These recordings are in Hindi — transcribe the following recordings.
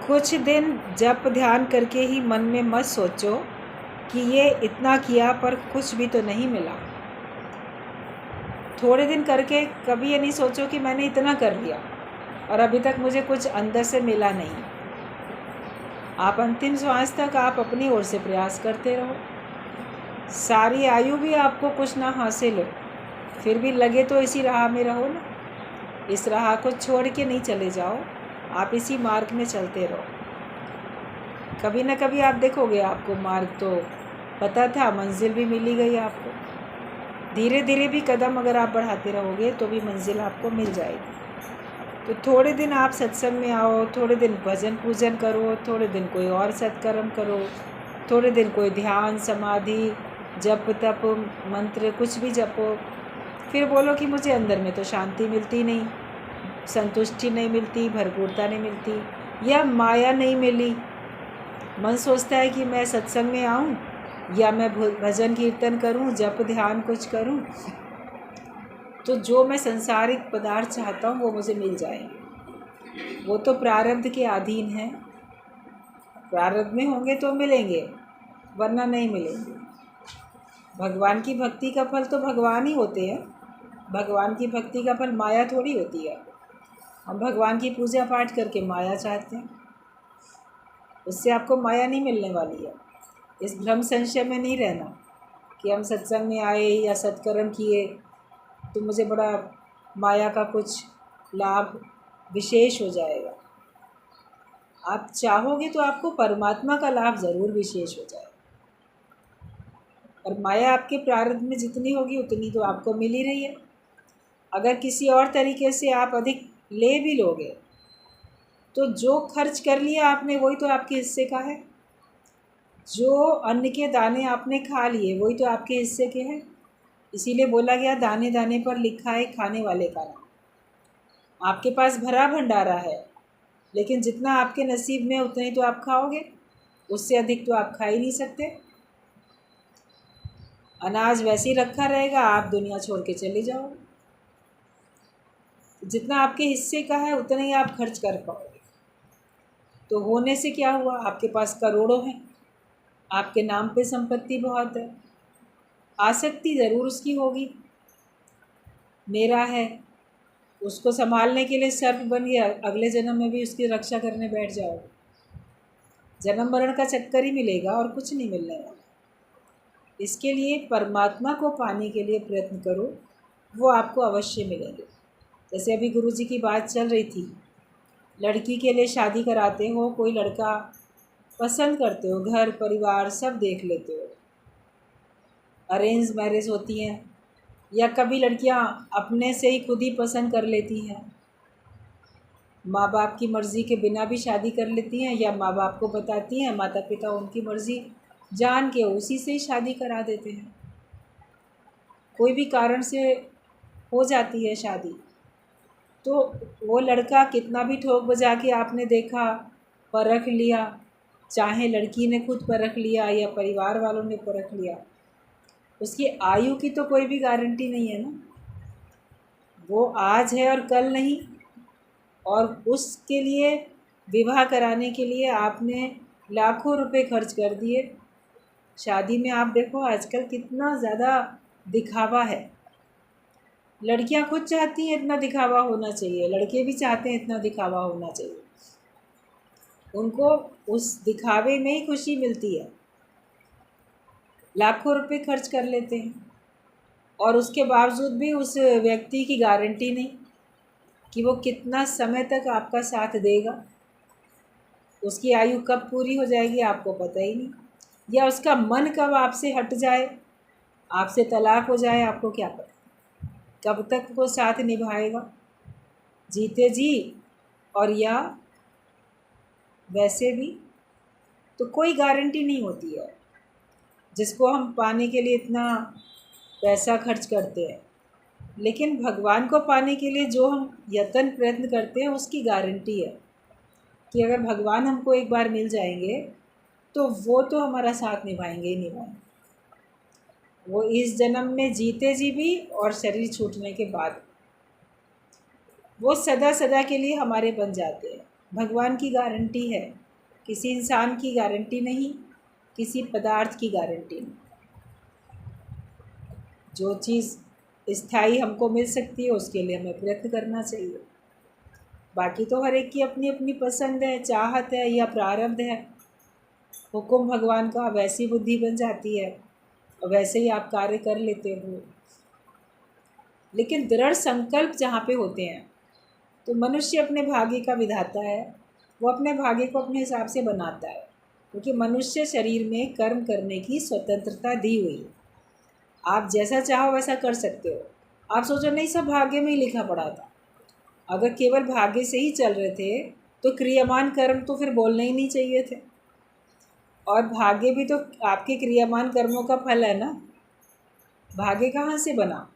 कुछ दिन जप ध्यान करके ही मन में मत सोचो कि ये इतना किया पर कुछ भी तो नहीं मिला। थोड़े दिन करके कभी ये नहीं सोचो कि मैंने इतना कर लिया और अभी तक मुझे कुछ अंदर से मिला नहीं। आप अंतिम श्वास तक आप अपनी ओर से प्रयास करते रहो। सारी आयु भी आपको कुछ ना हासिल हो, फिर भी लगे तो इसी राह में रहो ना। इस राह को छोड़ के नहीं चले जाओ, आप इसी मार्ग में चलते रहो। कभी ना कभी आप देखोगे आपको मार्ग तो पता था, मंजिल भी मिली गई आपको। धीरे धीरे भी कदम अगर आप बढ़ाते रहोगे तो भी मंजिल आपको मिल जाएगी। तो थोड़े दिन आप सत्संग में आओ, थोड़े दिन भजन पूजन करो, थोड़े दिन कोई और सत्कर्म करो, थोड़े दिन कोई ध्यान समाधि जप तप मंत्र कुछ भी जपो। फिर बोलो कि मुझे अंदर में तो शांति मिलती नहीं, संतुष्टि नहीं मिलती, भरपूरता नहीं मिलती, या माया नहीं मिली। मन सोचता है कि मैं सत्संग में आऊँ या मैं भजन कीर्तन करूँ, जप ध्यान कुछ करूँ, तो जो मैं संसारिक पदार्थ चाहता हूँ वो मुझे मिल जाएंगे। वो तो प्रारब्ध के अधीन है। प्रारब्ध में होंगे तो मिलेंगे, वरना नहीं मिलेंगे। भगवान की भक्ति का फल तो भगवान ही होते हैं। भगवान की भक्ति का फल माया थोड़ी होती है। हम भगवान की पूजा पाठ करके माया चाहते हैं, उससे आपको माया नहीं मिलने वाली है। इस भ्रम संशय में नहीं रहना कि हम सत्संग में आए या सत्कर्म किए तो मुझे बड़ा माया का कुछ लाभ विशेष हो जाएगा। आप चाहोगे तो आपको परमात्मा का लाभ ज़रूर विशेष हो जाएगा। और माया आपके प्रारब्ध में जितनी होगी उतनी तो आपको मिल ही रही है। अगर किसी और तरीके से आप अधिक ले भी लोगे तो जो खर्च कर लिया आपने वही तो आपके हिस्से का है। जो अन्न के दाने आपने खा लिए वही तो आपके हिस्से के हैं। इसीलिए बोला गया दाने दाने पर लिखा है खाने वाले का नाम। आपके पास भरा भंडारा है, लेकिन जितना आपके नसीब में उतना ही तो आप खाओगे, उससे अधिक तो आप खा ही नहीं सकते। अनाज वैसे ही रखा रहेगा, आप दुनिया छोड़ के चले जाओ। जितना आपके हिस्से का है उतना ही आप खर्च कर पाओगे। तो होने से क्या हुआ, आपके पास करोड़ों हैं, आपके नाम पे संपत्ति बहुत है, आसक्ति ज़रूर उसकी होगी। मेरा है, उसको संभालने के लिए सर्प बन गया, अगले जन्म में भी उसकी रक्षा करने बैठ जाओगे। जन्म मरण का चक्कर ही मिलेगा और कुछ नहीं मिलने वाला। इसके लिए परमात्मा को पाने के लिए प्रयत्न करो, वो आपको अवश्य मिलेंगे। जैसे अभी गुरुजी की बात चल रही थी, लड़की के लिए शादी कराते हो, कोई लड़का पसंद करते हो, घर परिवार सब देख लेते हो, अरेंज मैरिज होती हैं, या कभी लड़कियां अपने से ही खुद ही पसंद कर लेती हैं, माँ बाप की मर्ज़ी के बिना भी शादी कर लेती हैं, या माँ बाप को बताती हैं, माता पिता उनकी मर्ज़ी जान के उसी से ही शादी करा देते हैं। कोई भी कारण से हो जाती है शादी, तो वो लड़का कितना भी ठोक बजा के आपने देखा, परख लिया, चाहे लड़की ने खुद परख लिया या परिवार वालों ने परख लिया, उसकी आयु की तो कोई भी गारंटी नहीं है ना। वो आज है और कल नहीं। और उसके लिए विवाह कराने के लिए आपने लाखों रुपए खर्च कर दिए। शादी में आप देखो आजकल कितना ज़्यादा दिखावा है। लड़कियां खुद चाहती हैं इतना दिखावा होना चाहिए, लड़के भी चाहते हैं इतना दिखावा होना चाहिए। उनको उस दिखावे में ही खुशी मिलती है। लाखों रुपए खर्च कर लेते हैं और उसके बावजूद भी उस व्यक्ति की गारंटी नहीं कि वो कितना समय तक आपका साथ देगा। उसकी आयु कब पूरी हो जाएगी आपको पता ही नहीं, या उसका मन कब आपसे हट जाए, आपसे तलाक हो जाए, आपको क्या पता कब तक वो साथ निभाएगा, जीते जी और या वैसे भी। तो कोई गारंटी नहीं होती है। जिसको हम पाने के लिए इतना पैसा खर्च करते हैं, लेकिन भगवान को पाने के लिए जो हम यत्न प्रयत्न करते हैं उसकी गारंटी है कि अगर भगवान हमको एक बार मिल जाएंगे तो वो तो हमारा साथ निभाएंगे ही निभाएंगे। वो इस जन्म में जीते जी भी और शरीर छूटने के बाद वो सदा सदा के लिए हमारे बन जाते हैं। भगवान की गारंटी है, किसी इंसान की गारंटी नहीं, किसी पदार्थ की गारंटी नहीं। जो चीज़ स्थायी हमको मिल सकती है उसके लिए हमें प्रयत्न करना चाहिए। बाकी तो हर एक की अपनी अपनी पसंद है, चाहत है या प्रारब्ध है। हुक्म भगवान का, वैसी बुद्धि बन जाती है और वैसे ही आप कार्य कर लेते हो। लेकिन दृढ़ संकल्प जहाँ पे होते हैं तो मनुष्य अपने भाग्य का विधाता है, वो अपने भाग्य को अपने हिसाब से बनाता है, क्योंकि मनुष्य शरीर में कर्म करने की स्वतंत्रता दी हुई है। आप जैसा चाहो वैसा कर सकते हो। आप सोचो नहीं, सब भाग्य में ही लिखा पड़ा था। अगर केवल भाग्य से ही चल रहे थे तो क्रियामान कर्म तो फिर बोलने ही नहीं चाहिए थे। और भाग्य भी तो आपके क्रियामान कर्मों का फल है ना। भाग्य कहाँ से बना?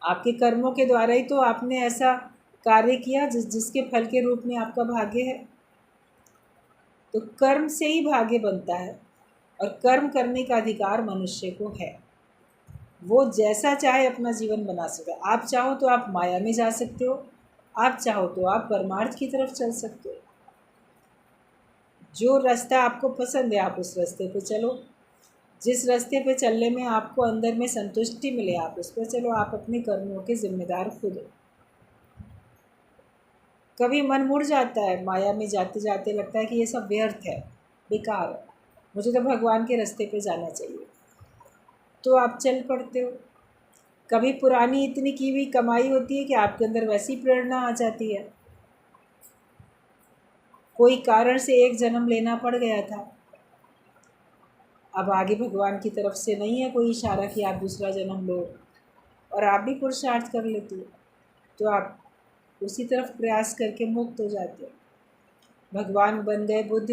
आपके कर्मों के द्वारा ही तो आपने ऐसा कार्य किया जिसके फल के रूप में आपका भाग्य है। तो कर्म से ही भाग्य बनता है और कर्म करने का अधिकार मनुष्य को है। वो जैसा चाहे अपना जीवन बना सकता है। आप चाहो तो आप माया में जा सकते हो, आप चाहो तो आप परमार्थ की तरफ चल सकते हो। जो रास्ता आपको पसंद है आप उस रास्ते पे चलो। जिस रास्ते पे चलने में आपको अंदर में संतुष्टि मिले आप उस पर चलो। आप अपने कर्मों के जिम्मेदार खुद हो। कभी मन मुड़ जाता है, माया में जाते जाते लगता है कि ये सब व्यर्थ है, बेकार है, मुझे तो भगवान के रास्ते पे जाना चाहिए, तो आप चल पड़ते हो। कभी पुरानी इतनी की हुई कमाई होती है कि आपके अंदर वैसी प्रेरणा आ जाती है। कोई कारण से एक जन्म लेना पड़ गया था, अब आगे भगवान की तरफ से नहीं है कोई इशारा कि आप दूसरा जन्म लो, और आप भी पुरुषार्थ कर लेते हो, तो आप उसी तरफ प्रयास करके मुक्त हो जाते हो। भगवान बन गए बुद्ध।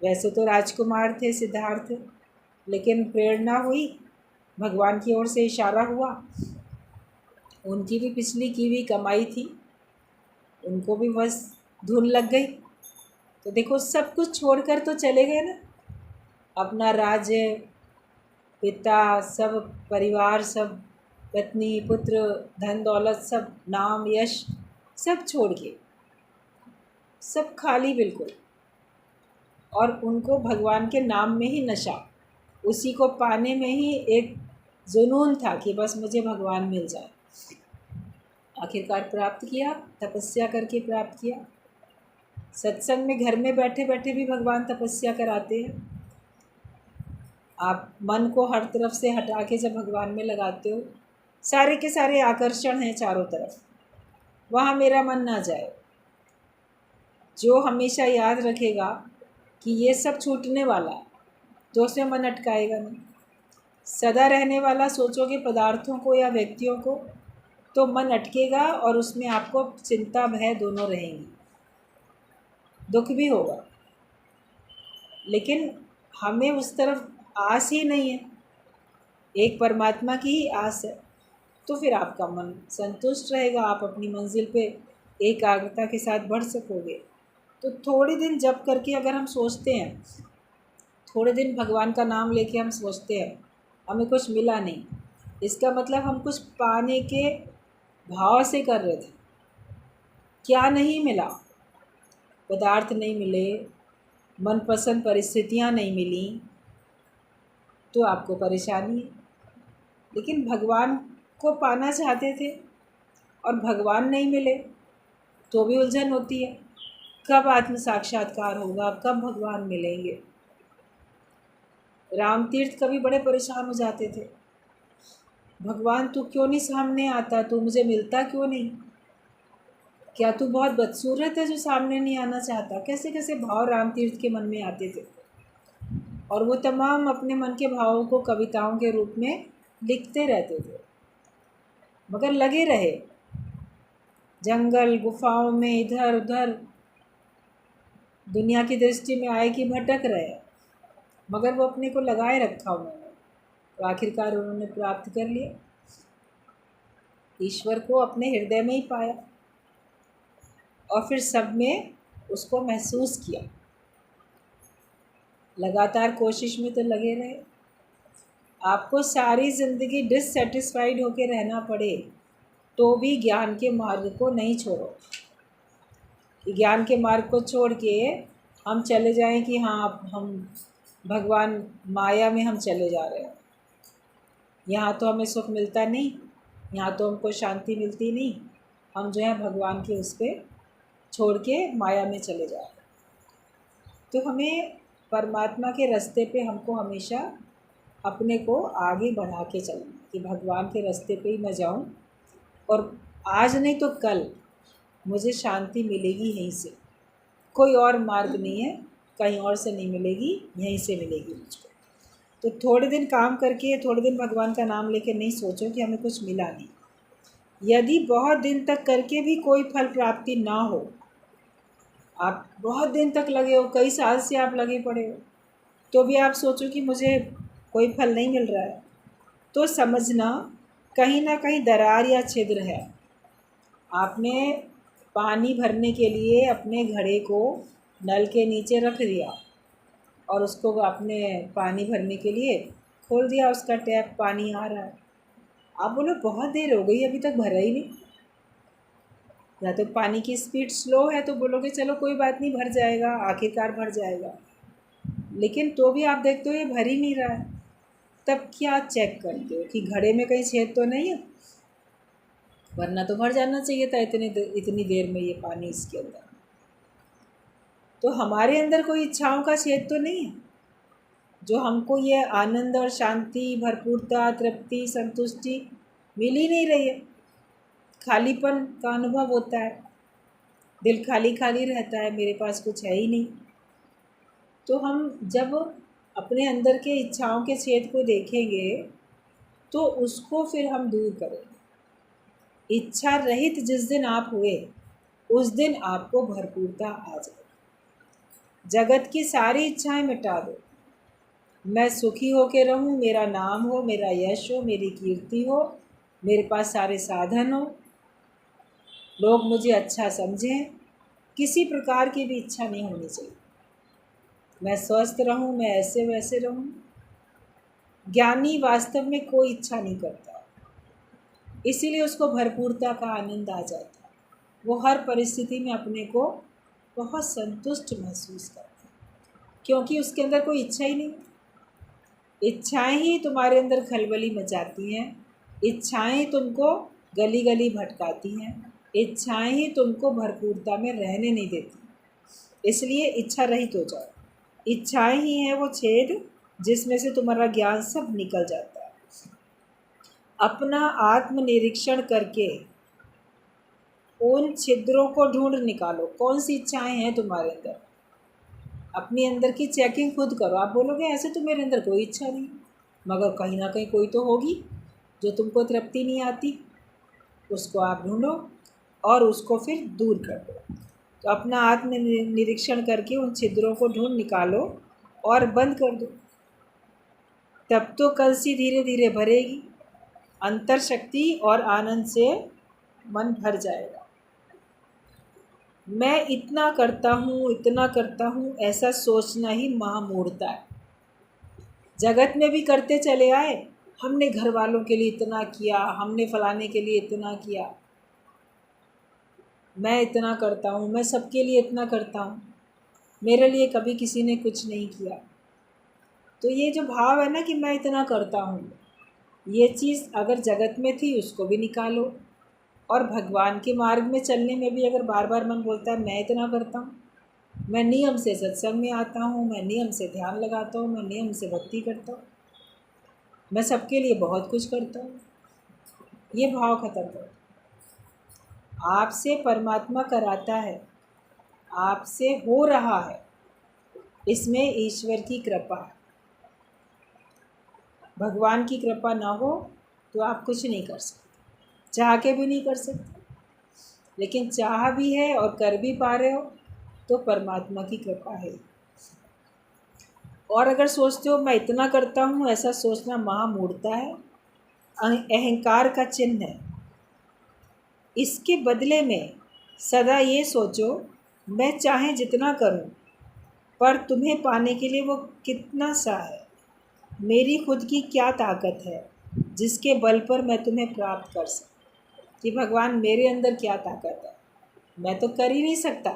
वैसे तो राजकुमार थे सिद्धार्थ, लेकिन प्रेरणा हुई, भगवान की ओर से इशारा हुआ। उनकी भी पिछली की हुई कमाई थी, उनको भी बस धुन लग गई, तो देखो सब कुछ छोड़कर तो चले गए ना। अपना राज्य, पिता, सब परिवार, सब पत्नी पुत्र, धन दौलत, सब नाम यश, सब छोड़ के, सब खाली बिल्कुल। और उनको भगवान के नाम में ही नशा, उसी को पाने में ही एक जुनून था कि बस मुझे भगवान मिल जाए। आखिरकार प्राप्त किया, तपस्या करके प्राप्त किया। सत्संग में घर में बैठे बैठे भी भगवान तपस्या कराते हैं। आप मन को हर तरफ से हटा के जब भगवान में लगाते हो, सारे के सारे आकर्षण हैं चारों तरफ, वहाँ मेरा मन ना जाए। जो हमेशा याद रखेगा कि ये सब छूटने वाला है, तो उसमें मन अटकाएगा नहीं। सदा रहने वाला सोचोगे पदार्थों को या व्यक्तियों को, तो मन अटकेगा और उसमें आपको चिंता भय दोनों रहेंगी, दुख भी होगा। लेकिन हमें उस तरफ आस ही नहीं है, एक परमात्मा की ही आस है, तो फिर आपका मन संतुष्ट रहेगा, आप अपनी मंजिल पे एकाग्रता के साथ बढ़ सकोगे। तो थोड़े दिन जप करके अगर हम सोचते हैं, थोड़े दिन भगवान का नाम लेके हम सोचते हैं हमें कुछ मिला नहीं, इसका मतलब हम कुछ पाने के भाव से कर रहे थे। क्या नहीं मिला? पदार्थ नहीं मिले, मनपसंद परिस्थितियाँ नहीं मिली, तो आपको परेशानी है। लेकिन भगवान को पाना चाहते थे और भगवान नहीं मिले, तो भी उलझन होती है। कब आत्म साक्षात्कार होगा, कब भगवान मिलेंगे? राम तीर्थ कभी बड़े परेशान हो जाते थे, भगवान तू क्यों नहीं सामने आता, तू मुझे मिलता क्यों नहीं? क्या तू बहुत बदसूरत है जो सामने नहीं आना चाहता? कैसे कैसे भाव राम तीर्थ के मन में आते थे, और वो तमाम अपने मन के भावों को कविताओं के रूप में लिखते रहते थे। मगर लगे रहे जंगल गुफाओं में, इधर उधर दुनिया की दृष्टि में आए कि भटक रहे, मगर वो अपने को लगाए रखा उन्होंने, तो आखिरकार उन्होंने प्राप्त कर लिया, ईश्वर को अपने हृदय में ही पाया, और फिर सब में उसको महसूस किया। लगातार कोशिश में तो लगे रहे। आपको सारी ज़िंदगी डिससेटिस्फाइड होकर रहना पड़े तो भी ज्ञान के मार्ग को नहीं छोड़ो। कि ज्ञान के मार्ग को छोड़ के हम चले जाएं कि हाँ अब हम भगवान माया में हम चले जा रहे हैं, यहाँ तो हमें सुख मिलता नहीं, यहाँ तो हमको शांति मिलती नहीं, हम जो है भगवान के उस पर छोड़ के माया में चले जा रहे हैं। तो हमें परमात्मा के रास्ते पे हमको हमेशा अपने को आगे बढ़ा के चलना कि भगवान के रास्ते पे ही मैं जाऊं, और आज नहीं तो कल मुझे शांति मिलेगी यहीं से, कोई और मार्ग नहीं है, कहीं और से नहीं मिलेगी, यहीं से मिलेगी मुझको। तो थोड़े दिन काम करके, थोड़े दिन भगवान का नाम लेके नहीं सोचो कि हमें कुछ मिला नहीं। यदि बहुत दिन तक करके भी कोई फल प्राप्ति ना हो, आप बहुत दिन तक लगे हो, कई साल से आप लगे पड़े हो, तो भी आप सोचो कि मुझे कोई फल नहीं मिल रहा है, तो समझना कहीं ना कहीं दरार या छिद्र है। आपने पानी भरने के लिए अपने घड़े को नल के नीचे रख दिया और उसको आपने पानी भरने के लिए खोल दिया, उसका टैप, पानी आ रहा है। आप बोलो बहुत देर हो गई अभी तक भरा ही नहीं, या तो पानी की स्पीड स्लो है तो बोलोगे चलो कोई बात नहीं भर जाएगा, आखिरकार भर जाएगा, लेकिन तो भी आप देखते हो ये भर ही नहीं रहा है। तब क्या चेक करते हो कि घड़े में कहीं छेद तो नहीं है, वरना तो भर जाना चाहिए था इतनी देर में ये पानी इसके अंदर। तो हमारे अंदर कोई इच्छाओं का छेद तो नहीं है जो हमको ये आनंद और शांति, भरपूरता, तृप्ति, संतुष्टि मिल ही नहीं रही है। खालीपन का अनुभव होता है, दिल खाली खाली रहता है, मेरे पास कुछ है ही नहीं। तो हम जब अपने अंदर के इच्छाओं के छेद को देखेंगे तो उसको फिर हम दूर करेंगे। इच्छा रहित जिस दिन आप हुए उस दिन आपको भरपूरता आ जाए। जगत की सारी इच्छाएं मिटा दो, मैं सुखी हो के रहूं, मेरा नाम हो, मेरा यश हो, मेरी कीर्ति हो, मेरे पास सारे साधन हो, लोग मुझे अच्छा समझें, किसी प्रकार की भी इच्छा नहीं होनी चाहिए। मैं स्वस्थ रहूं, मैं ऐसे वैसे रहूं। ज्ञानी वास्तव में कोई इच्छा नहीं करता, इसीलिए उसको भरपूरता का आनंद आ जाता है। वो हर परिस्थिति में अपने को बहुत संतुष्ट महसूस करता है, क्योंकि उसके अंदर कोई इच्छा ही नहीं। इच्छाएं ही तुम्हारे अंदर खलबली मचाती हैं, इच्छाएं तुमको गली गली भटकाती हैं, इच्छाएं ही तुमको भरपूरता में रहने नहीं देती। इसलिए इच्छा रहित हो जाओ। इच्छाएं ही हैं वो छेद जिसमें से तुम्हारा ज्ञान सब निकल जाता है। अपना आत्मनिरीक्षण करके उन छिद्रों को ढूंढ निकालो, कौन सी इच्छाएं हैं तुम्हारे अंदर। अपनी अंदर की चेकिंग खुद करो। आप बोलोगे ऐसे तो मेरे अंदर कोई इच्छा नहीं, मगर कहीं ना कहीं कोई तो होगी जो तुमको तृप्ति नहीं आती, उसको आप ढूंढो और उसको फिर दूर कर दो। तो अपना आत्म निरीक्षण करके उन छिद्रों को ढूंढ निकालो और बंद कर दो। तब तो कलसी धीरे धीरे भरेगी, अंतर शक्ति और आनंद से मन भर जाएगा। मैं इतना करता हूँ, इतना करता हूँ, ऐसा सोचना ही महामूढ़ता है। जगत में भी करते चले आए, हमने घर वालों के लिए इतना किया, हमने फलाने के लिए इतना किया, मैं इतना करता हूँ, मैं सबके लिए इतना करता हूँ, मेरे लिए कभी किसी ने कुछ नहीं किया। तो ये जो भाव है ना कि मैं इतना करता हूँ, ये चीज़ अगर जगत में थी उसको भी निकालो, और भगवान के मार्ग में चलने में भी अगर बार बार मन बोलता है मैं इतना करता हूँ, मैं नियम से सत्संग में आता हूँ, मैं नियम से ध्यान लगाता हूँ, मैं नियम से भक्ति करता हूँ, मैं सबके लिए बहुत कुछ करता हूँ, ये भाव खत्म करो। आपसे परमात्मा कराता है, आपसे हो रहा है, इसमें ईश्वर की कृपा है। भगवान की कृपा ना हो तो आप कुछ नहीं कर सकते, चाह के भी नहीं कर सकते। लेकिन चाह भी है और कर भी पा रहे हो तो परमात्मा की कृपा है। और अगर सोचते हो मैं इतना करता हूँ, ऐसा सोचना महामूढ़ता है, अहंकार का चिन्ह है। इसके बदले में सदा ये सोचो मैं चाहे जितना करूं, पर तुम्हें पाने के लिए वो कितना सा है, मेरी खुद की क्या ताकत है जिसके बल पर मैं तुम्हें प्राप्त कर सकूं। कि भगवान मेरे अंदर क्या ताकत है, मैं तो कर ही नहीं सकता,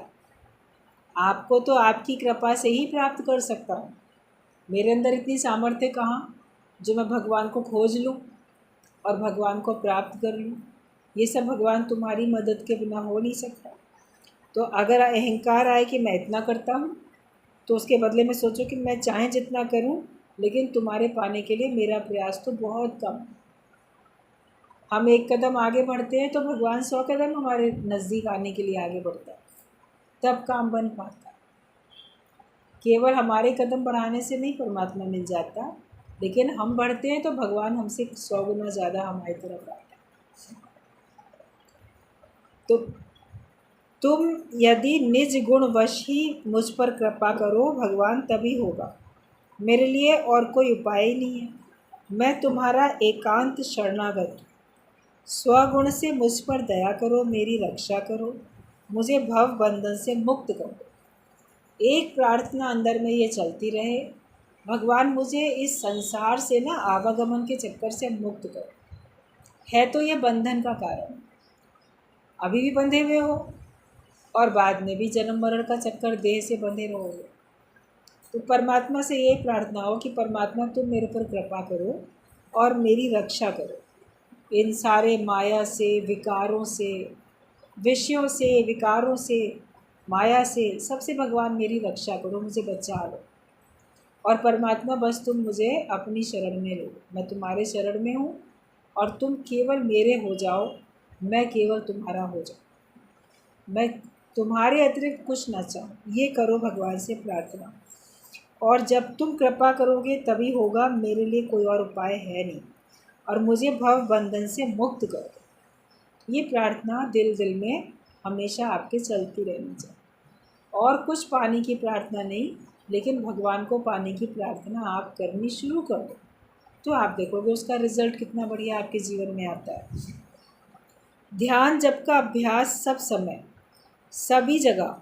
आपको तो आपकी कृपा से ही प्राप्त कर सकता हूँ। मेरे अंदर इतनी सामर्थ्य कहाँ जो मैं भगवान को खोज लूँ और भगवान को प्राप्त कर लूँ। ये सब भगवान तुम्हारी मदद के बिना हो नहीं सकता। तो अगर अहंकार आए कि मैं इतना करता हूँ, तो उसके बदले में सोचो कि मैं चाहे जितना करूँ, लेकिन तुम्हारे पाने के लिए मेरा प्रयास तो बहुत कम है। हम एक कदम आगे बढ़ते हैं तो भगवान 100 कदम हमारे नज़दीक आने के लिए आगे बढ़ता है, तब काम बन पाता है। केवल हमारे कदम बढ़ाने से नहीं परमात्मा मिल जाता, लेकिन हम बढ़ते हैं तो भगवान हमसे 100 गुना ज़्यादा हमारी तरफ आता है। तो तुम यदि निज गुण वश ही मुझ पर कृपा करो भगवान, तभी होगा। मेरे लिए और कोई उपाय ही नहीं है। मैं तुम्हारा एकांत शरणागत। स्वगुण से मुझ पर दया करो, मेरी रक्षा करो, मुझे भव बंधन से मुक्त करो। एक प्रार्थना अंदर में ये चलती रहे, भगवान मुझे इस संसार से ना आवागमन के चक्कर से मुक्त करो। है तो ये बंधन का कारण, अभी भी बंधे हुए हो और बाद में भी जन्म मरण का चक्कर देह से बंधे रहोगे। तो परमात्मा से ये प्रार्थना हो कि परमात्मा तुम मेरे पर कृपा करो और मेरी रक्षा करो, इन सारे माया से, विकारों से, विषयों से, विकारों से, माया से, सबसे भगवान मेरी रक्षा करो, मुझे बचा लो। और परमात्मा बस तुम मुझे अपनी शरण में लो, मैं तुम्हारे शरण में हूँ और तुम केवल मेरे हो जाओ, मैं केवल तुम्हारा हो जाऊँ, मैं तुम्हारे अतिरिक्त कुछ ना चाहूँ। ये करो भगवान से प्रार्थना। और जब तुम कृपा करोगे तभी होगा, मेरे लिए कोई और उपाय है नहीं। और मुझे भव बंधन से मुक्त करो। ये प्रार्थना दिल दिल में हमेशा आपके चलती रहनी चाहिए। और कुछ पाने की प्रार्थना नहीं, लेकिन भगवान को पाने की प्रार्थना आप करनी शुरू कर दो, तो आप देखोगे उसका रिज़ल्ट कितना बढ़िया आपके जीवन में आता है। ध्यान जप का अभ्यास सब समय, सभी जगह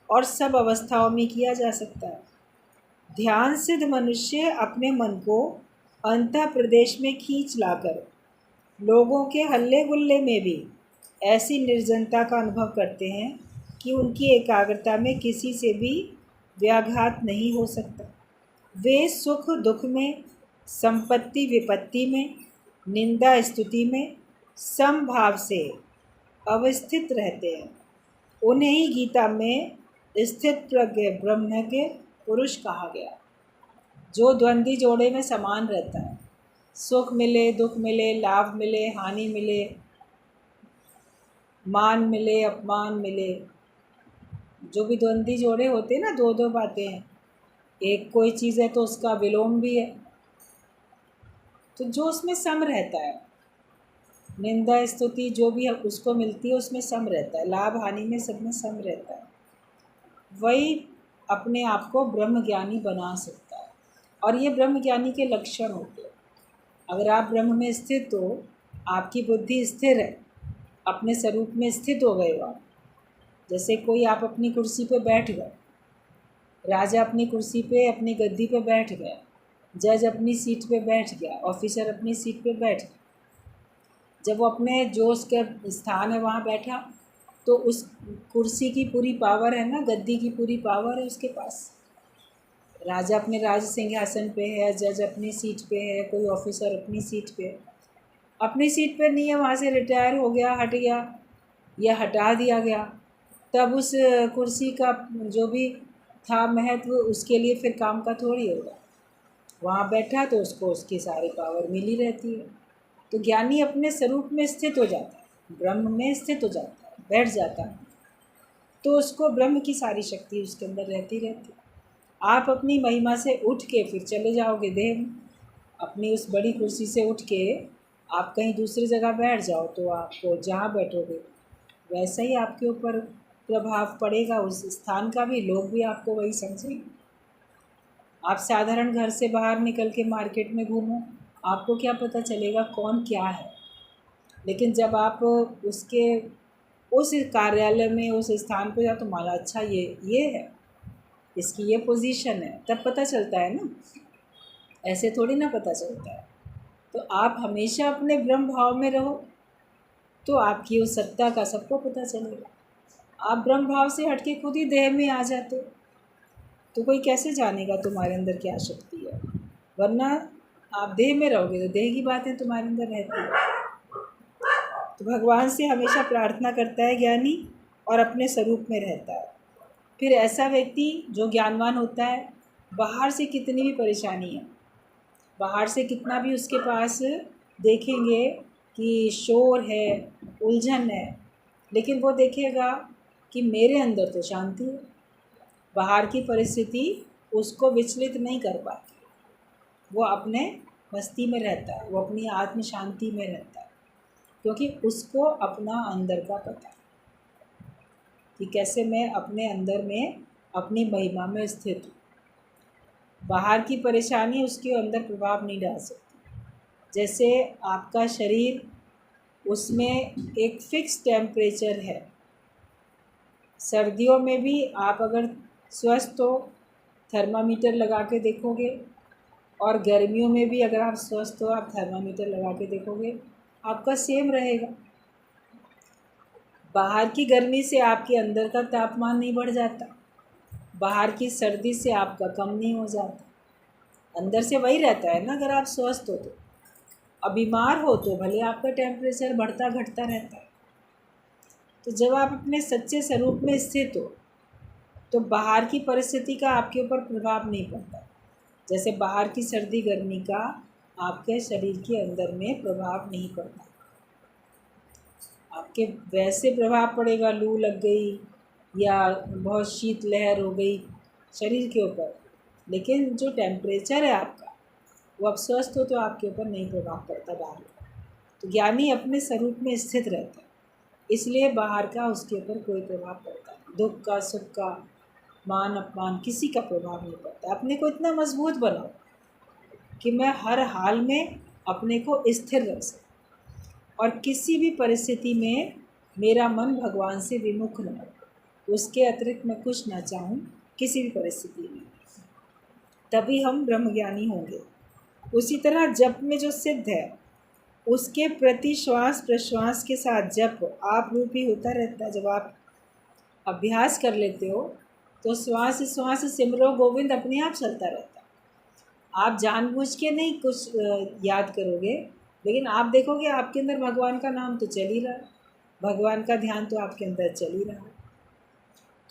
और सब अवस्थाओं में किया जा सकता है। ध्यान सिद्ध मनुष्य अपने मन को अंतः प्रदेश में खींच लाकर लोगों के हल्ले गुल्ले में भी ऐसी निर्जनता का अनुभव करते हैं कि उनकी एकाग्रता में किसी से भी व्याघात नहीं हो सकता। वे सुख दुख में, संपत्ति विपत्ति में, निंदा स्तुति में समभाव से अवस्थित रहते हैं। उन्हें ही गीता में स्थित प्रज्ञ ब्रह्मज्ञ पुरुष कहा गया, जो द्वंद्वी जोड़े में समान रहता है। सुख मिले, दुख मिले, लाभ मिले, हानि मिले, मान मिले, अपमान मिले, जो भी द्वंद्वी जोड़े होते हैं ना, दो दो बातें हैं, एक कोई चीज़ है तो उसका विलोम भी है, तो जो उसमें सम रहता है, निंदा स्तुति जो भी उसको मिलती है उसमें सम रहता है, लाभ हानि में सब में सम रहता है, वही अपने आप को ब्रह्म ज्ञानी बना सकता है। और ये ब्रह्म ज्ञानी के लक्षण होते हैं। अगर आप ब्रह्म में स्थित हो, आपकी बुद्धि स्थिर है, अपने स्वरूप में स्थित हो गए हो आप। जैसे कोई आप अपनी कुर्सी पे बैठ गए, राजा अपनी कुर्सी पे अपनी गद्दी पे बैठ गया, जज अपनी सीट पे बैठ गया, ऑफिसर अपनी सीट पे बैठ गया। जब वो अपने जो उसका स्थान है वहाँ बैठा, तो उस कुर्सी की पूरी पावर है ना, गद्दी की पूरी पावर है उसके पास। राजा अपने राज सिंहासन पे है, जज अपनी सीट पे है, कोई ऑफिसर अपनी सीट पे है। अपनी सीट पे नहीं है, वहाँ से रिटायर हो गया, हट गया या हटा दिया गया, तब उस कुर्सी का जो भी था महत्व उसके लिए फिर काम का थोड़ी होगा। वहाँ बैठा तो उसको उसकी सारी पावर मिली रहती है। तो ज्ञानी अपने स्वरूप में स्थित हो जाता है, ब्रह्म में स्थित हो जाता है, बैठ जाता है, तो उसको ब्रह्म की सारी शक्ति उसके अंदर रहती रहती है। आप अपनी महिमा से उठ के फिर चले जाओगे देह में, अपनी उस बड़ी कुर्सी से उठ के आप कहीं दूसरी जगह बैठ जाओ, तो आपको जहाँ बैठोगे वैसा ही आपके ऊपर प्रभाव पड़ेगा, उस स्थान का भी, लोग भी आपको वही समझेंगे। आप साधारण घर से बाहर निकल के मार्केट में घूमो, आपको क्या पता चलेगा कौन क्या है, लेकिन जब आप उसके उस कार्यालय में उस स्थान पर जाओ तो माना अच्छा ये है, इसकी ये पोजीशन है, तब पता चलता है ना, ऐसे थोड़ी ना पता चलता है। तो आप हमेशा अपने ब्रह्म भाव में रहो, तो आपकी उस सत्ता का सबको पता चलेगा। आप ब्रह्म भाव से हट के खुद ही देह में आ जाते हो, तो कोई कैसे जानेगा तुम्हारे अंदर क्या शक्ति है? वरना आप देह में रहोगे तो देह की बातें तुम्हारे अंदर रहती है। तो भगवान से हमेशा प्रार्थना करता है ज्ञानी और अपने स्वरूप में रहता है। फिर ऐसा व्यक्ति जो ज्ञानवान होता है, बाहर से कितनी भी परेशानी है, बाहर से कितना भी उसके पास देखेंगे कि शोर है, उलझन है, लेकिन वो देखेगा कि मेरे अंदर तो शांति है। बाहर की परिस्थिति उसको विचलित नहीं कर पाती, वो अपने मस्ती में रहता है, वो अपनी आत्म शांति में रहता है, क्योंकि उसको अपना अंदर का पता है कि कैसे मैं अपने अंदर में अपनी महिमा में स्थित हूँ। बाहर की परेशानी उसके अंदर प्रभाव नहीं डाल सकती। जैसे आपका शरीर, उसमें एक फिक्स टेम्परेचर है। सर्दियों में भी आप अगर स्वस्थ हो, थर्मामीटर लगा के देखोगे, और गर्मियों में भी अगर आप स्वस्थ हो, आप थर्मामीटर लगा के देखोगे, आपका सेम रहेगा। बाहर की गर्मी से आपके अंदर का तापमान नहीं बढ़ जाता, बाहर की सर्दी से आपका कम नहीं हो जाता, अंदर से वही रहता है ना। अगर आप स्वस्थ हो तो, अब बीमार हो तो भले आपका टेम्परेचर बढ़ता घटता रहता है। तो जब आप अपने सच्चे स्वरूप में स्थित हो तो बाहर की परिस्थिति का आपके ऊपर प्रभाव नहीं पड़ता। जैसे बाहर की सर्दी गर्मी का आपके शरीर के अंदर में प्रभाव नहीं पड़ता। आपके वैसे प्रभाव पड़ेगा, लू लग गई या बहुत शीत लहर हो गई शरीर के ऊपर, लेकिन जो टेम्परेचर है आपका, वो आप स्वस्थ हो तो आपके ऊपर नहीं प्रभाव पड़ता बाहर। तो ज्ञानी अपने स्वरूप में स्थित रहता है, इसलिए बाहर का उसके ऊपर कोई प्रभाव पड़ता नहीं। दुख का, सुख का, मान अपमान, किसी का प्रभाव नहीं पड़ता। अपने को इतना मजबूत बनाओ कि मैं हर हाल में अपने को स्थिर रख सकूँ और किसी भी परिस्थिति में मेरा मन भगवान से विमुख न हो, उसके अतिरिक्त मैं कुछ ना चाहूँ किसी भी परिस्थिति में, तभी हम ब्रह्मज्ञानी होंगे। उसी तरह जप में जो सिद्ध है, उसके प्रति श्वास प्रश्वास के साथ जप आप रूपी होता रहता है। जब आप अभ्यास कर लेते हो तो श्वास श्वास सिमरो गोविंद अपने आप चलता रहता है। आप जानबूझ के नहीं कुछ याद करोगे, लेकिन आप देखोगे आपके अंदर भगवान का नाम तो चल ही रहा है, भगवान का ध्यान तो आपके अंदर चल ही रहा है।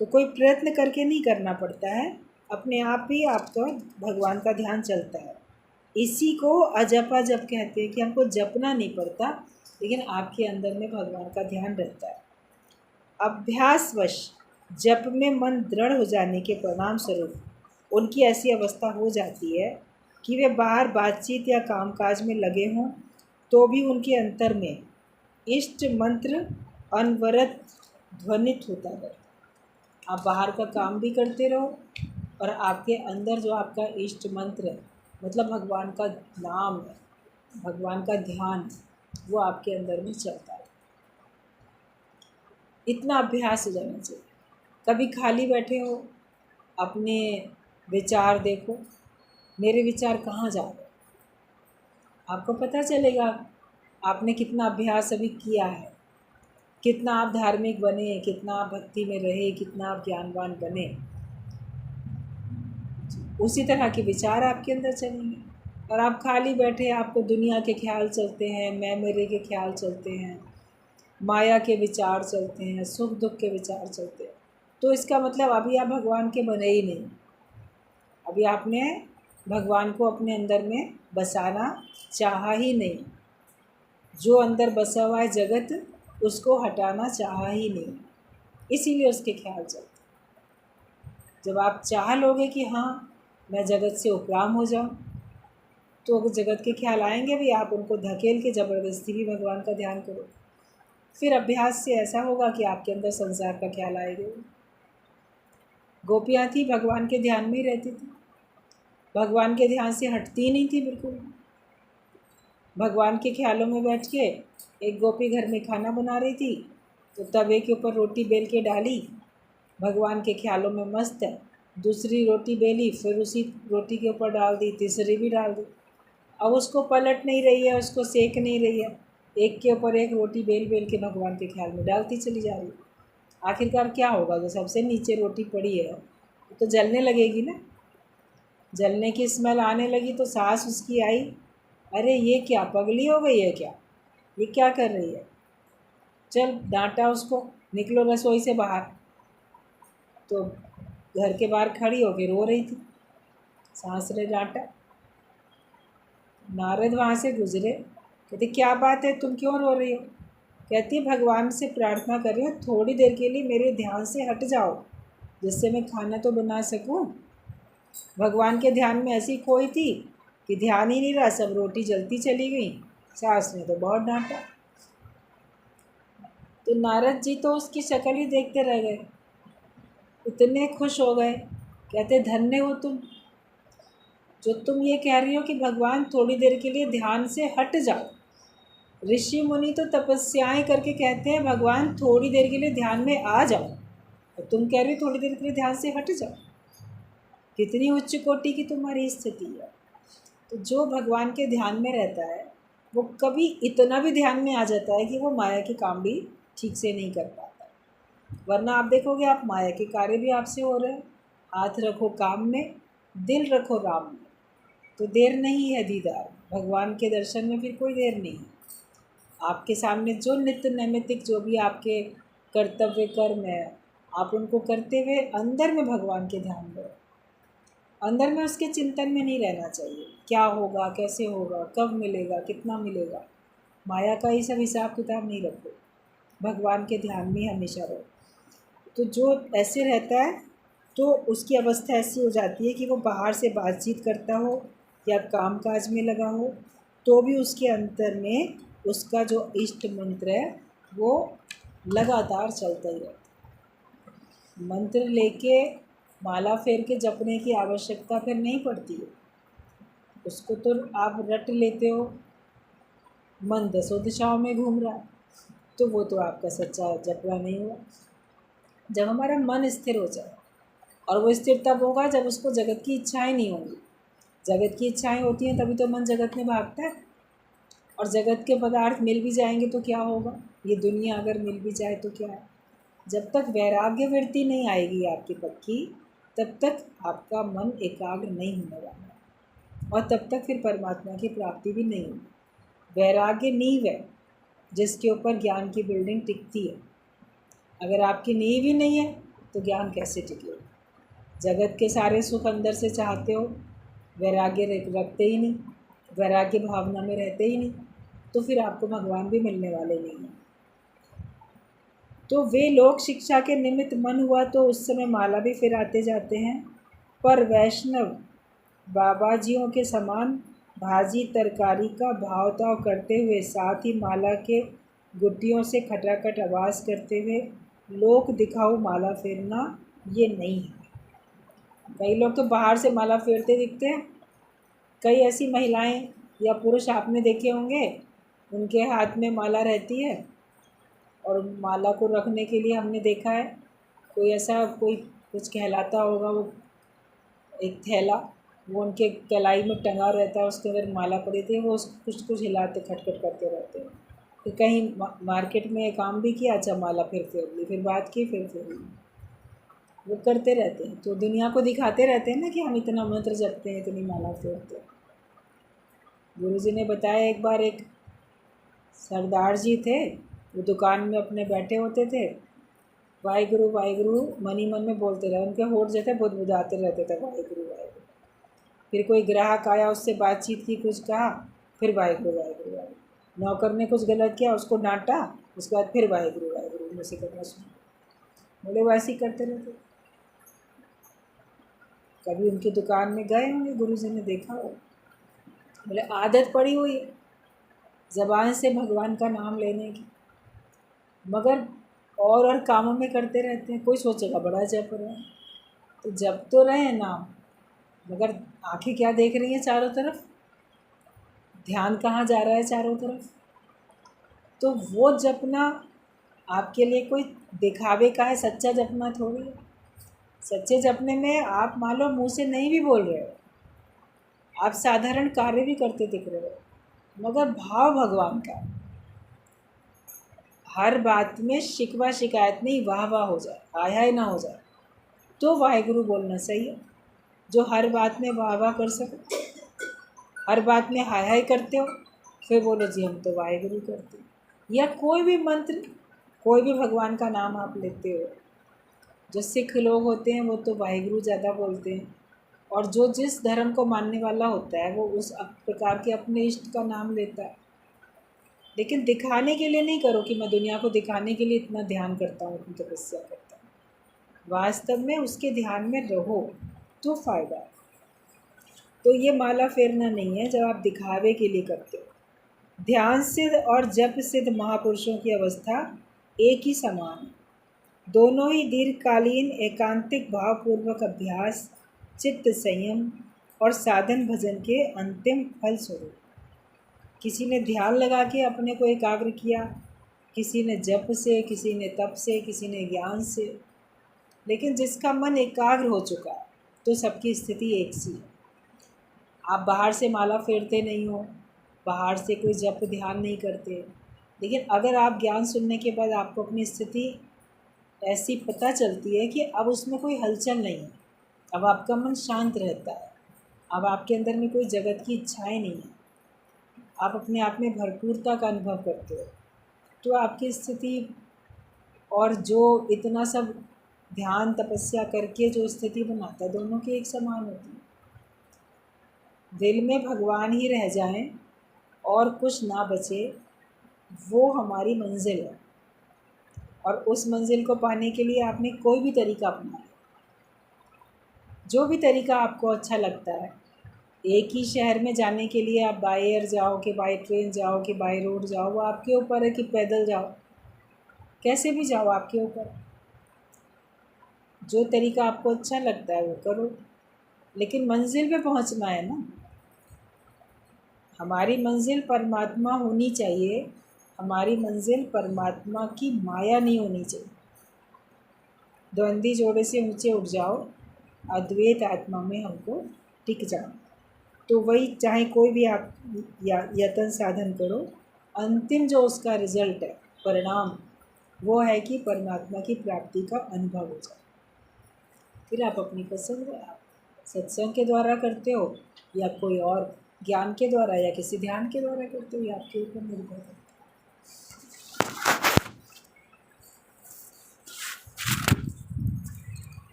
तो कोई प्रयत्न करके नहीं करना पड़ता है, अपने आप ही आपका भगवान का ध्यान चलता है। इसी को अजपा जप कहते हैं कि हमको जपना नहीं पड़ता, लेकिन आपके अंदर में भगवान का ध्यान रहता है। अभ्यासवश जप में मन दृढ़ हो जाने के परिणाम स्वरूप उनकी ऐसी अवस्था हो जाती है कि वे बाहर बातचीत या कामकाज में लगे हों तो भी उनके अंतर में इष्ट मंत्र अनवरत ध्वनित होता है। आप बाहर का काम भी करते रहो और आपके अंदर जो आपका इष्ट मंत्र है, मतलब भगवान का नाम है, भगवान का ध्यान, वो आपके अंदर में चलता है। इतना अभ्यास हो जाना चाहिए। कभी खाली बैठे हो, अपने विचार देखो, मेरे विचार कहाँ जा रहे हैं, आपको पता चलेगा आपने कितना अभ्यास अभी किया है, कितना आप धार्मिक बने, कितना आप भक्ति में रहे, कितना आप ज्ञानवान बने। उसी तरह के विचार आपके अंदर चलेंगे। और आप खाली बैठे, आपको दुनिया के ख्याल चलते हैं, मैं मेरे के ख्याल चलते हैं, माया के विचार चलते हैं, सुख दुख के विचार चलते हैं, तो इसका मतलब अभी आप भगवान के बने ही नहीं। अभी आपने भगवान को अपने अंदर में बसाना चाहा ही नहीं। जो अंदर बसा हुआ है जगत, उसको हटाना चाहा ही नहीं, इसीलिए उसके ख्याल चलते। जब आप चाह लोगे कि हाँ मैं जगत से उपराम हो जाऊँ, तो अगर जगत के ख्याल आएंगे भी, आप उनको धकेल के ज़बरदस्ती भी भगवान का ध्यान करो। फिर अभ्यास से ऐसा होगा कि आपके अंदर संसार का ख्याल आएगा। गोपियाँ थी, भगवान के ध्यान में ही रहती थी, भगवान के ध्यान से हटती नहीं थी बिल्कुल। भगवान के ख्यालों में बैठ के एक गोपी घर में खाना बना रही थी, तो तवे के ऊपर रोटी बेल के डाली, भगवान के ख्यालों में मस्त है, दूसरी रोटी बेली, फिर उसी रोटी के ऊपर डाल दी, तीसरी भी डाल दी। अब उसको पलट नहीं रही है, उसको सेक नहीं रही है, एक के ऊपर एक रोटी बेल बेल के भगवान के ख्याल में डालती चली जा रही है। आखिरकार क्या होगा? जो सबसे नीचे रोटी पड़ी है तो जलने लगेगी ना। जलने की स्मेल आने लगी तो सास उसकी आई, अरे ये क्या पगली हो गई है क्या, ये क्या कर रही है? चल डांटा उसको, निकलो रसोई से बाहर। तो घर के बाहर खड़ी होकर रो रही थी, सास ने डांटा। नारद वहाँ से गुजरे, कहते क्या बात है, तुम क्यों रो रही हो? कहती भगवान से प्रार्थना कर रही हूँ, थोड़ी देर के लिए मेरे ध्यान से हट जाओ, जिससे मैं खाना तो बना सकूँ। भगवान के ध्यान में ऐसी खोई थी कि ध्यान ही नहीं रहा, सब रोटी जलती चली गई। सास ने तो बहुत डांटा। तो नारद जी तो उसकी शक्ल ही देखते रह गए, इतने खुश हो गए। कहते धन्य हो तुम, जो तुम ये कह रही हो कि भगवान थोड़ी देर के लिए ध्यान से हट जाओ। ऋषि मुनि तो तपस्याएं करके कहते हैं भगवान थोड़ी देर के लिए ध्यान में आ जाओ, और तुम कह रही हो थोड़ी देर के लिए ध्यान से हट जाओ। कितनी उच्च कोटि की तुम्हारी स्थिति है। तो जो भगवान के ध्यान में रहता है वो कभी इतना भी ध्यान में आ जाता है कि वो माया के काम भी ठीक से नहीं कर पाता। वरना आप देखोगे आप माया के कार्य भी आपसे हो रहे हैं। हाथ रखो काम में, दिल रखो राम में, तो देर नहीं है दीदार, भगवान के दर्शन में फिर कोई देर नहीं है। आपके सामने जो नित्य नैमित्तिक जो भी आपके कर्तव्य कर्म है, आप उनको करते हुए अंदर में भगवान के ध्यान में, अंदर में उसके चिंतन में नहीं रहना चाहिए। क्या होगा, कैसे होगा, कब मिलेगा, कितना मिलेगा, माया का ही सब हिसाब किताब नहीं रखो, भगवान के ध्यान में हमेशा रहो। तो जो ऐसे रहता है तो उसकी अवस्था ऐसी हो जाती है कि वो बाहर से बातचीत करता हो या काम काज में लगा हो तो भी उसके अंतर में उसका जो इष्ट मंत्र है वो लगातार चलता ही रहता। मंत्र लेके माला फेर के जपने की आवश्यकता फिर नहीं पड़ती है, उसको तो आप रट लेते हो, मन दसों दिशाओं में घूम रहा है, तो वो तो आपका सच्चा जपना नहीं हुआ। जब हमारा मन स्थिर हो जाए, और वो स्थिर तब होगा जब उसको जगत की इच्छाएं नहीं होंगी। जगत की इच्छाएं होती हैं तभी तो मन जगत में भागता है। और जगत के पदार्थ मिल भी जाएंगे तो क्या होगा, ये दुनिया अगर मिल भी जाए तो क्या है। जब तक वैराग्य वृत्ति नहीं आएगी आपकी पक्की, तब तक आपका मन एकाग्र नहीं होने वाला है, और तब तक फिर परमात्मा की प्राप्ति भी नहीं होगी। वैराग्य नींव है जिसके ऊपर ज्ञान की बिल्डिंग टिकती है। अगर आपकी नींव ही नहीं है तो ज्ञान कैसे टिकेगा? जगत के सारे सुख अंदर से चाहते हो, वैराग्य रखते ही नहीं, वैराग्य भावना में रहते ही नहीं, तो फिर आपको भगवान भी मिलने वाले नहीं हैं। तो वे लोग शिक्षा के निमित्त मन हुआ तो उस समय माला भी फिराते जाते हैं, पर वैष्णव बाबाजियों के समान भाजी तरकारी का भाव ताव करते हुए, साथ ही माला के गुट्टियों से खटाखट आवाज़ करते हुए लोक दिखाऊ माला फेरना ये नहीं है। कई लोग तो बाहर से माला फेरते दिखते हैं। कई ऐसी महिलाएं या पुरुष आपने देखे होंगे, उनके हाथ में माला रहती है, और माला को रखने के लिए हमने देखा है कोई ऐसा कोई कुछ कहलाता होगा, वो एक थैला वो उनके कलाई में टंगा रहता है, उसके अंदर माला पड़ी थी, वो उसको कुछ कुछ हिलाते खटखट करते रहते हैं। फिर कहीं मार्केट में काम भी किया, अच्छा माला फिर फेर ली, फिर बात की, फिर फेर ली, वो करते रहते हैं। तो दुनिया को दिखाते रहते हैं ना कि हम इतना मंत्र जपते हैं, इतनी माला फेरते हैं। गुरु जी ने बताया एक बार एक सरदार जी थे, वो दुकान में अपने बैठे होते थे, वाहिगुरु वाहिगुरु मन ही मन में बोलते रहे, उनके होठ जैसे बुदबुदाते रहते थे वाहिगुरु वाहिगुरु। फिर कोई ग्राहक आया, उससे बातचीत की, कुछ कहा, फिर वाहिगुरु वाहिगुरु वाहिगुरु। नौकर ने कुछ गलत किया, उसको डांटा, उसके बाद फिर वाहिगुरु वाहिगुरु मुझसे करना शुरू। बोले वो ऐसे ही करते रहते। कभी उनकी दुकान में गए होंगे, गुरु जी ने देखा हो, बोले आदत पड़ी हुई है ज़बान से भगवान का नाम लेने की, मगर और कामों में करते रहते हैं। कोई सोचेगा बड़ा जप रहे हैं, तो जप तो रहे हैं नाम, मगर आंखें क्या देख रही हैं चारों तरफ, ध्यान कहाँ जा रहा है चारों तरफ। तो वो जपना आपके लिए कोई दिखावे का है, सच्चा जपना थोड़ी है। सच्चे जपने में आप मान लो मुँह से नहीं भी बोल रहे हो, आप साधारण कार्य भी करते दिख रहे हो, मगर भाव भगवान का। हर बात में शिकवा शिकायत नहीं, वाह वाह हो जाए, हाय हाय ना हो जाए, तो वाहेगुरु बोलना सही है। जो हर बात में वाह वाह कर सको, हर बात में हाय हाय करते हो, फिर बोलो जी हम तो वाहेगुरु करते हैं। या कोई भी मंत्र, कोई भी भगवान का नाम आप लेते हो, जो सिख लोग होते हैं वो तो वाहेगुरु ज़्यादा बोलते हैं, और जो जिस धर्म को मानने वाला होता है वो उस प्रकार के अपने इष्ट का नाम लेता है। लेकिन दिखाने के लिए नहीं करो कि मैं दुनिया को दिखाने के लिए इतना ध्यान करता हूँ, इतनी तपस्या करता हूँ। वास्तव में उसके ध्यान में रहो तो फ़ायदा है। तो ये माला फेरना नहीं है जब आप दिखावे के लिए करते हो। ध्यान सिद्ध और जप सिद्ध महापुरुषों की अवस्था एक ही समान है। दोनों ही दीर्घकालीन एकांतिक भावपूर्वक अभ्यास, चित्त संयम और साधन भजन के अंतिम फल स्वरूप। किसी ने ध्यान लगा के अपने को एकाग्र किया, किसी ने जप से, किसी ने तप से, किसी ने ज्ञान से। लेकिन जिसका मन एकाग्र हो चुका है तो सबकी स्थिति एक सी है। आप बाहर से माला फेरते नहीं हो, बाहर से कोई जप ध्यान नहीं करते, लेकिन अगर आप ज्ञान सुनने के बाद आपको अपनी स्थिति ऐसी पता चलती है कि अब उसमें कोई हलचल नहीं है, अब आपका मन शांत रहता है, अब आपके अंदर में कोई जगत की इच्छाएं नहीं है, आप अपने आप में भरपूरता का अनुभव करते हो, तो आपकी स्थिति और जो इतना सब ध्यान तपस्या करके जो स्थिति बनाता है, दोनों की एक समान होती है। दिल में भगवान ही रह जाएं और कुछ ना बचे, वो हमारी मंजिल है। और उस मंजिल को पाने के लिए आपने कोई भी तरीका अपनाया, जो भी तरीका आपको अच्छा लगता है। एक ही शहर में जाने के लिए आप बाय एयर जाओ कि बाय ट्रेन जाओ कि बाय रोड जाओ, वो आपके ऊपर है, कि पैदल जाओ, कैसे भी जाओ आपके ऊपर। जो तरीका आपको अच्छा लगता है वो करो, लेकिन मंजिल पे पहुंचना है ना। हमारी मंजिल परमात्मा होनी चाहिए, हमारी मंजिल परमात्मा की माया नहीं होनी चाहिए। द्वंद्वी जोड़े से ऊंचे उठ जाओ, अद्वैत आत्मा में हमको टिक जाओ। तो वही, चाहे कोई भी आप यत्न साधन करो, अंतिम जो उसका रिजल्ट है, परिणाम, वो है कि परमात्मा की प्राप्ति का अनुभव हो जाए। फिर आप अपनी पसंद है, आप सत्संग के द्वारा करते हो या कोई और ज्ञान के द्वारा या किसी ध्यान के द्वारा करते हो, ये आपके ऊपर निर्भर है।